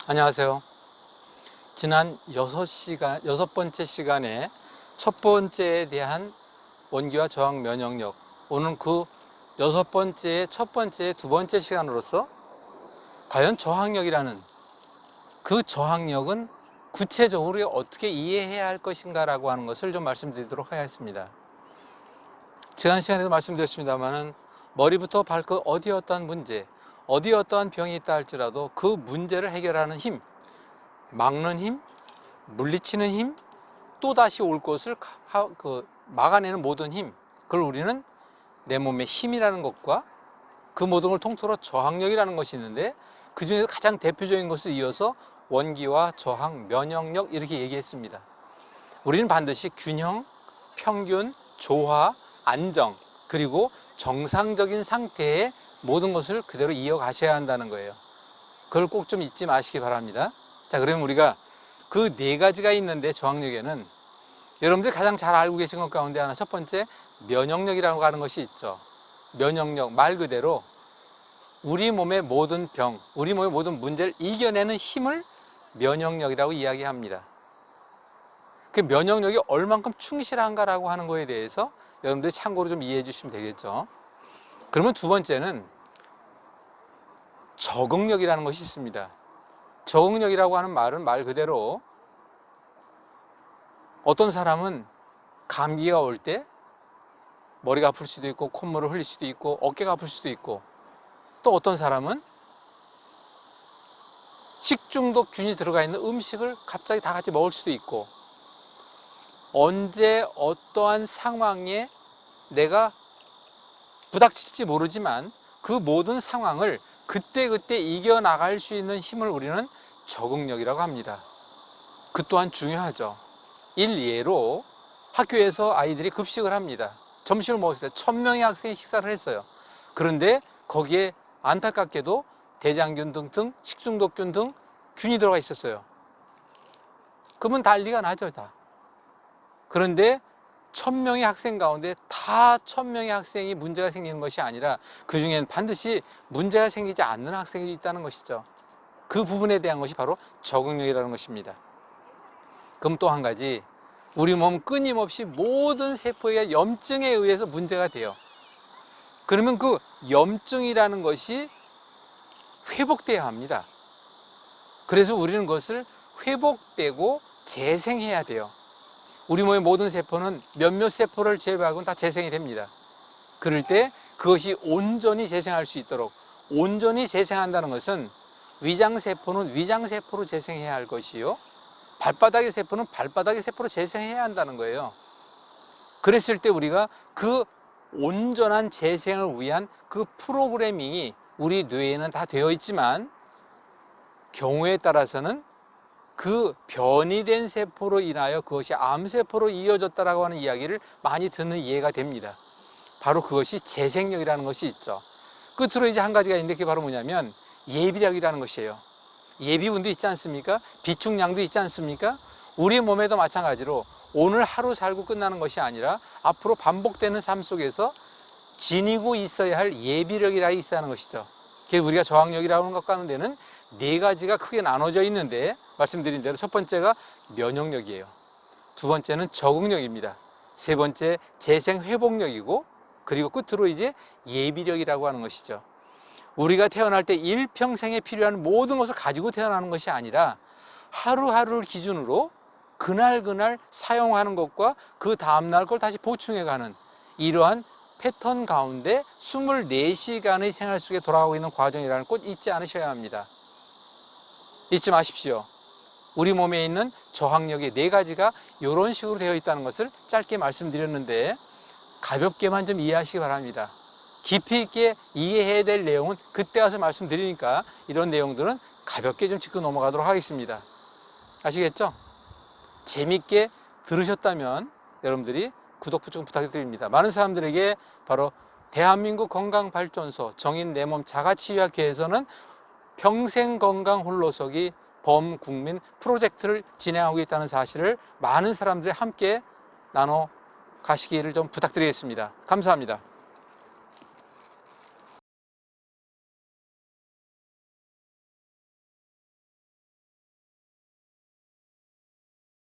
안녕하세요. 지난 6번째 시간에 첫 번째에 대한 원기와 저항 면역력, 오늘 그 6번째의 첫 번째, 두 번째 시간으로서 과연 저항력이라는 그 저항력은 구체적으로 어떻게 이해해야 할 것인가 라고 하는 것을 좀 말씀드리도록 하겠습니다. 지난 시간에도 말씀드렸습니다만은 머리부터 발끝 어디에 어떠한 문제, 어디에 어떠한 병이 있다 할지라도 그 문제를 해결하는 힘, 막는 힘, 물리치는 힘, 또다시 올 것을 막아내는 모든 힘, 그걸 우리는 내 몸의 힘이라는 것과 그 모든 걸 통틀어 저항력이라는 것이 있는데, 그 중에서 가장 대표적인 것을 이어서 원기와 저항, 면역력 이렇게 얘기했습니다. 우리는 반드시 균형, 평균, 조화, 안정, 그리고 정상적인 상태의 모든 것을 그대로 이어가셔야 한다는 거예요. 그걸 꼭 좀 잊지 마시기 바랍니다. 자, 그러면 우리가 그 네 가지가 있는데, 저항력에는 여러분들이 가장 잘 알고 계신 것 가운데 하나, 첫 번째 면역력이라고 하는 것이 있죠. 면역력, 말 그대로 우리 몸의 모든 병, 우리 몸의 모든 문제를 이겨내는 힘을 면역력이라고 이야기합니다. 그 면역력이 얼만큼 충실한가라고 하는 거에 대해서 여러분들이 참고로 좀 이해해 주시면 되겠죠. 그러면 두 번째는 적응력이라는 것이 있습니다. 적응력이라고 하는 말은 말 그대로 어떤 사람은 감기가 올 때 머리가 아플 수도 있고, 콧물을 흘릴 수도 있고, 어깨가 아플 수도 있고, 또 어떤 사람은 식중독균이 들어가 있는 음식을 갑자기 다 같이 먹을 수도 있고, 언제 어떠한 상황에 내가 부닥칠지 모르지만 그 모든 상황을 그때그때 이겨나갈 수 있는 힘을 우리는 적응력이라고 합니다. 그 또한 중요하죠. 일예로 학교에서 아이들이 급식을 합니다. 점심을 먹었어요. 1000명의 학생이 식사를 했어요. 그런데 거기에 안타깝게도 대장균 등등 식중독균 등 균이 들어가 있었어요. 그러면 난리가 나죠, 다. 그런데 1000명의 학생 가운데 다 1000명의 학생이 문제가 생기는 것이 아니라 그 중에는 반드시 문제가 생기지 않는 학생이 있다는 것이죠. 그 부분에 대한 것이 바로 적응력이라는 것입니다. 그럼 또 한 가지, 우리 몸 끊임없이 모든 세포의 염증에 의해서 문제가 돼요. 그러면 그 염증이라는 것이 회복돼야 합니다. 그래서 우리는 그것을 회복되고 재생해야 돼요. 우리 몸의 모든 세포는 몇몇 세포를 제외하고는 다 재생이 됩니다. 그럴 때 그것이 온전히 재생할 수 있도록, 온전히 재생한다는 것은 위장세포는 위장세포로 재생해야 할 것이요, 발바닥의 세포는 발바닥의 세포로 재생해야 한다는 거예요. 그랬을 때 우리가 그 온전한 재생을 위한 그 프로그래밍이 우리 뇌에는 다 되어 있지만, 경우에 따라서는 그 변이된 세포로 인하여 그것이 암세포로 이어졌다라고 하는 이야기를 많이 듣는 이해가 됩니다. 바로 그것이 재생력이라는 것이 있죠. 끝으로 이제 한 가지가 있는데, 그게 바로 뭐냐면 예비력이라는 것이에요. 예비군도 있지 않습니까? 비축량도 있지 않습니까? 우리 몸에도 마찬가지로 오늘 하루 살고 끝나는 것이 아니라 앞으로 반복되는 삶 속에서 지니고 있어야 할 예비력이라 있어야 하는 것이죠. 그게 우리가 저항력이라고 하는 것 가운데는 네 가지가 크게 나눠져 있는데, 말씀드린 대로 첫 번째가 면역력이에요. 두 번째는 적응력입니다. 세 번째 재생회복력이고, 그리고 끝으로 이제 예비력이라고 하는 것이죠. 우리가 태어날 때 일평생에 필요한 모든 것을 가지고 태어나는 것이 아니라 하루하루를 기준으로 그날 사용하는 것과 그 다음날 걸 다시 보충해가는 이러한 패턴 가운데 24시간의 생활 속에 돌아가고 있는 과정이라는 것 잊지 않으셔야 합니다. 잊지 마십시오. 우리 몸에 있는 저항력의 네 가지가 이런 식으로 되어 있다는 것을 짧게 말씀드렸는데, 가볍게만 좀 이해하시기 바랍니다. 깊이 있게 이해해야 될 내용은 그때 가서 말씀드리니까 이런 내용들은 가볍게 좀 짚고 넘어가도록 하겠습니다. 아시겠죠? 재밌게 들으셨다면 여러분들이 구독 좀 부탁드립니다. 많은 사람들에게 바로 대한민국 건강발전소 정인 내 몸 자가치유학회에서는 평생건강 홀로서기 범국민 프로젝트를 진행하고 있다는 사실을 많은 사람들이 함께 나눠 가시기를 좀 부탁드리겠습니다. 감사합니다.